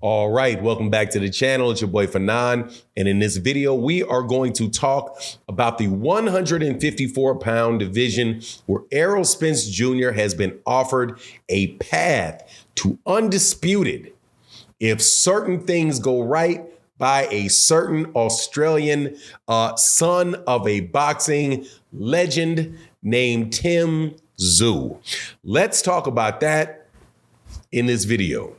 All right, welcome back to the channel. It's your boy Fanan. And in this video, we are going to talk about the 154-pound division where Errol Spence Jr. has been offered a path to undisputed if certain things go right by a certain Australian son of a boxing legend named Tszyu. Let's talk about that in this video.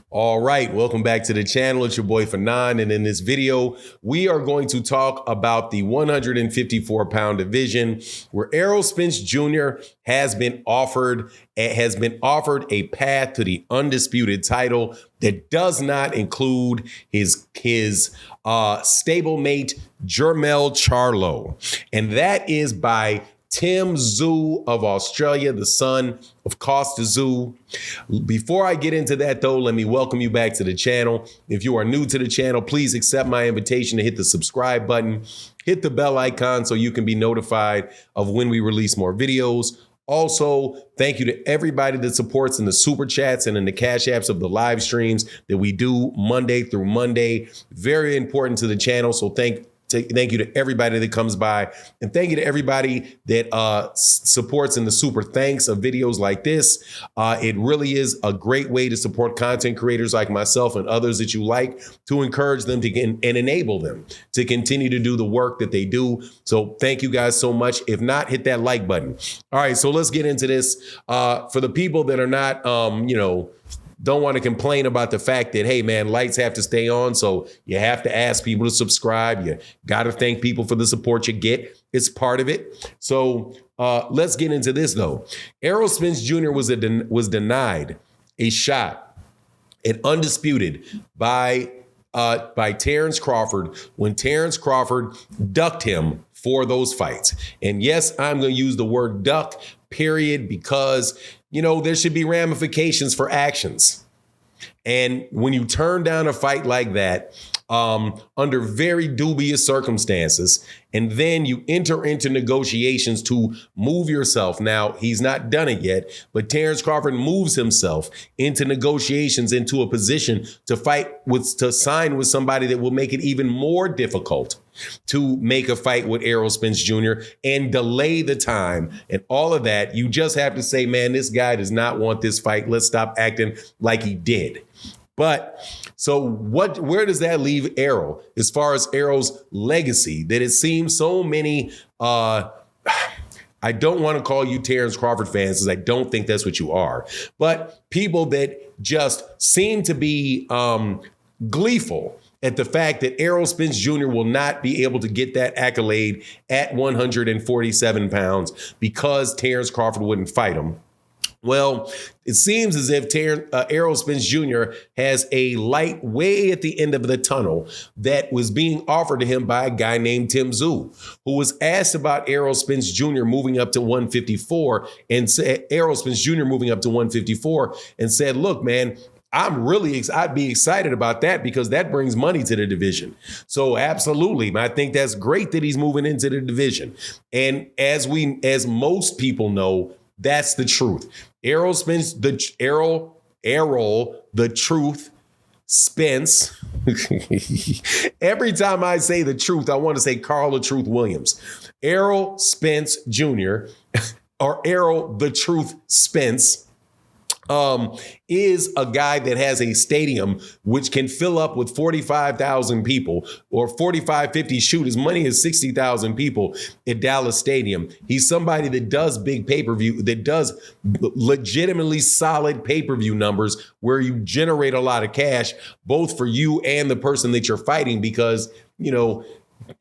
All right, welcome back to the channel. It's your boy Fanan, and in this video, we are going to talk about the 154-pound division where Errol Spence Jr. has been offered a path to the undisputed title that does not include his stablemate Jermell Charlo, and that is by Tszyu of Australia, the son of Tszyu. Before I get into that, though, let me welcome you back to the channel. If you are new to the channel, please accept my invitation to hit the subscribe button, hit the bell icon so you can be notified of when we release more videos. Also, thank you to everybody that supports in the super chats and in the cash apps of the live streams that we do Monday through Monday. Very important to the channel, so thank you to everybody that comes by, and thank you to everybody that supports in the super thanks of videos like this. It really is a great way to support content creators like myself and others that you like, to encourage them to and enable them to continue to do the work that they do. So thank you guys so much. If not, hit that like button. All right, so let's get into this. For the people that are not, don't want to complain about the fact that, hey, man, lights have to stay on. So you have to ask people to subscribe. You got to thank people for the support you get. It's part of it. So let's get into this, though. Errol Spence Jr. was denied a shot at undisputed by Terrence Crawford when Terrence Crawford ducked him for those fights. And yes, I'm going to use the word duck, period, because there should be ramifications for actions. And when you turn down a fight like that, under very dubious circumstances, and then you enter into negotiations to move yourself. Now, he's not done it yet, but Terrence Crawford moves himself into negotiations, into a position to sign with somebody that will make it even more difficult to make a fight with Errol Spence Jr. and delay the time and all of that. You just have to say, man, this guy does not want this fight. Let's stop acting like he did. But so where does that leave Errol as far as Errol's legacy? That it seems so many, I don't want to call you Terrence Crawford fans, because I don't think that's what you are, but people that just seem to be gleeful at the fact that Errol Spence Jr. will not be able to get that accolade at 147 pounds because Terrence Crawford wouldn't fight him. Well, it seems as if Errol Spence Jr. has a light way at the end of the tunnel that was being offered to him by a guy named Tszyu, who was asked about Errol Spence Jr. moving up to 154 and said, look, man, I'd be excited about that because that brings money to the division. So absolutely, I think that's great that he's moving into the division. And as most people know, that's the truth. Errol the Truth Spence. Every time I say the truth, I want to say Carl the Truth Williams. Errol Spence Jr. or Errol the Truth Spence is a guy that has a stadium which can fill up with 45,000 people, or 50, shoot, as many as 60,000 people at Dallas Stadium. He's somebody that does big pay-per-view, that does legitimately solid pay-per-view numbers where you generate a lot of cash, both for you and the person that you're fighting, because,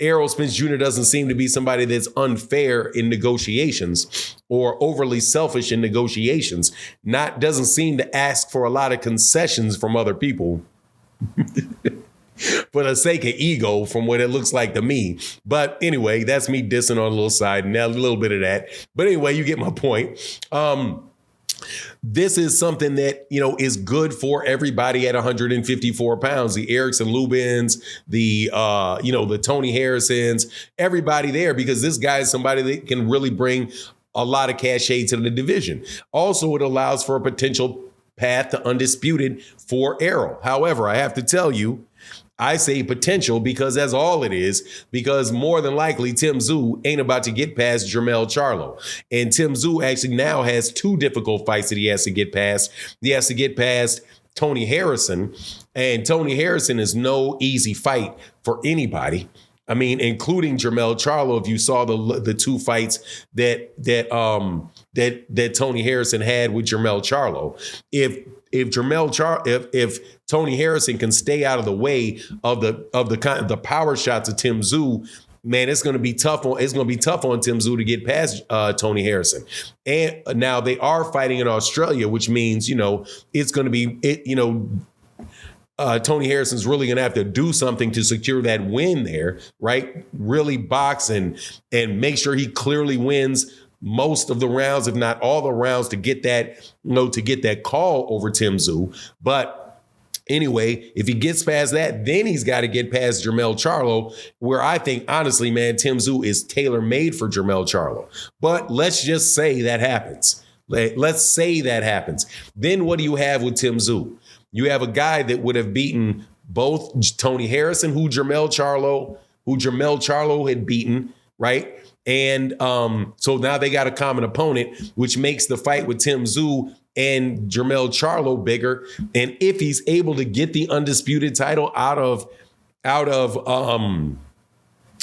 Errol Spence Jr. doesn't seem to be somebody that's unfair in negotiations or overly selfish in negotiations. Doesn't seem to ask for a lot of concessions from other people for the sake of ego, from what it looks like to me. But anyway, that's me dissing on a little side, and a little bit of that. But anyway, you get my point. This is something that, is good for everybody at 154 pounds. The Erics and Lubins, the Tony Harrisons, everybody there, because this guy is somebody that can really bring a lot of cachet to the division. Also, it allows for a potential path to Undisputed for Errol. However, I have to tell you, I say potential because that's all it is, because more than likely Tim Tszyu ain't about to get past Jermell Charlo. And Tim Tszyu actually now has two difficult fights that he has to get past. He has to get past Tony Harrison, and Tony Harrison is no easy fight for anybody. I mean, including Jermell Charlo. If you saw the two fights that Tony Harrison had with Jermell Charlo, if Tony Harrison can stay out of the way of the power shots of Tim Tszyu, man, it's going to be tough on Tim Tszyu to get past Tony Harrison. And now they are fighting in Australia, which means it's going to be Tony Harrison's really going to have to do something to secure that win there, right? Really box and make sure he clearly wins most of the rounds, if not all the rounds, to get that call over Tim Tszyu. But anyway, if he gets past that, then he's got to get past Jermell Charlo, where I think, honestly, man, Tim Tszyu is tailor-made for Jermell Charlo. But let's just say that happens. Let's say that happens. Then what do you have with Tim Tszyu? You have a guy that would have beaten both Tony Harrison, who Jermell Charlo had beaten, right? And so now they got a common opponent, which makes the fight with Tim Tszyu and Jermell Charlo bigger. And if he's able to get the Undisputed title off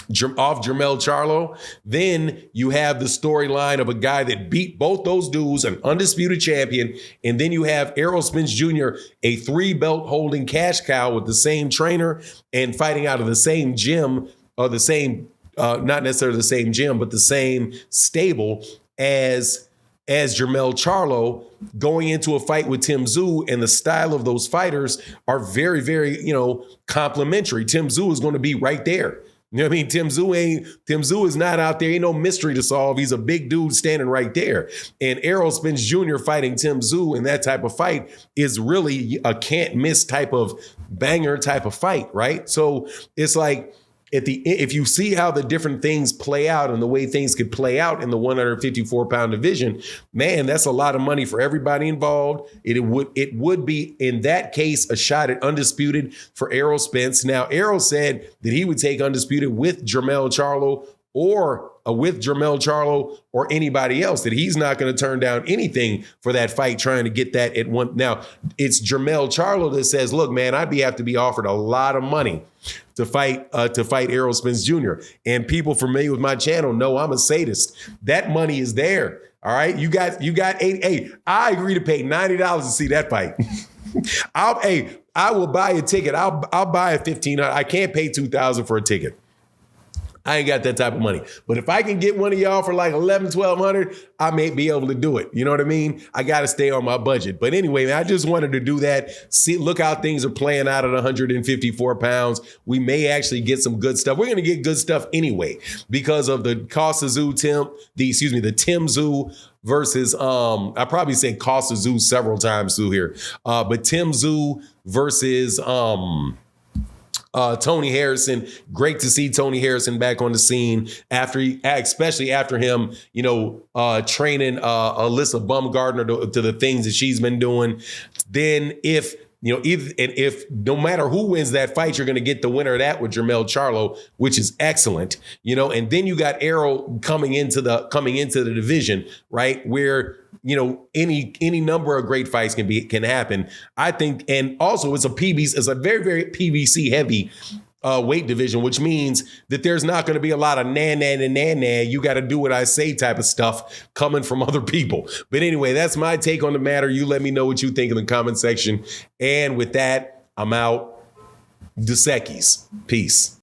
Jermell Charlo, then you have the storyline of a guy that beat both those dudes, an undisputed champion, and then you have Errol Spence Jr., a 3-belt holding cash cow with the same trainer and fighting out of the same gym, or the same, not necessarily the same gym, but the same stable as Jermell Charlo, going into a fight with Tim Tszyu. And the style of those fighters are very, very, complementary. Tim Tszyu is going to be right there. You know what I mean? Tim Tszyu is not out there. Ain't no mystery to solve. He's a big dude standing right there. And Errol Spence Jr. fighting Tim Tszyu in that type of fight is really a can't miss type of banger type of fight, right? So it's like, if you see how the different things play out and the way things could play out in the 154-pound division, man, that's a lot of money for everybody involved. It would be, in that case, a shot at Undisputed for Errol Spence. Now, Errol said that he would take Undisputed with Jermell Charlo or anybody else, that he's not going to turn down anything for that fight, trying to get that at one. Now, it's Jermell Charlo that says, look, man, have to be offered a lot of money to fight Errol Spence Jr. And people familiar with my channel know I'm a sadist. That money is there. All right. You got I agree to pay $90 to see that fight. I will buy a ticket. I'll buy a $1,500. I can't pay $2,000 for a ticket. I ain't got that type of money. But if I can get one of y'all for like $1,100, $1,200, I may be able to do it. You know what I mean? I got to stay on my budget. But anyway, man, I just wanted to do that. Look how things are playing out at 154 pounds. We may actually get some good stuff. We're going to get good stuff anyway because of the the Tim Tszyu versus, I probably said Costa Tszyu several times through here. But Tim Tszyu versus, Tony Harrison. Great to see Tony Harrison back on the scene especially after him, training Alyssa Baumgardner to the things that she's been doing. Then if no matter who wins that fight, you're going to get the winner of that with Jermell Charlo, which is excellent, and then you got Errol coming into the division, right, where any number of great fights can happen, I think. And also it's a very, very PBC heavy weight division, which means that there's not going to be a lot of you got to do what I say type of stuff coming from other people. But anyway, that's my take on the matter. You let me know what you think in the comment section. And with that, I'm out. Dos Equis. Peace.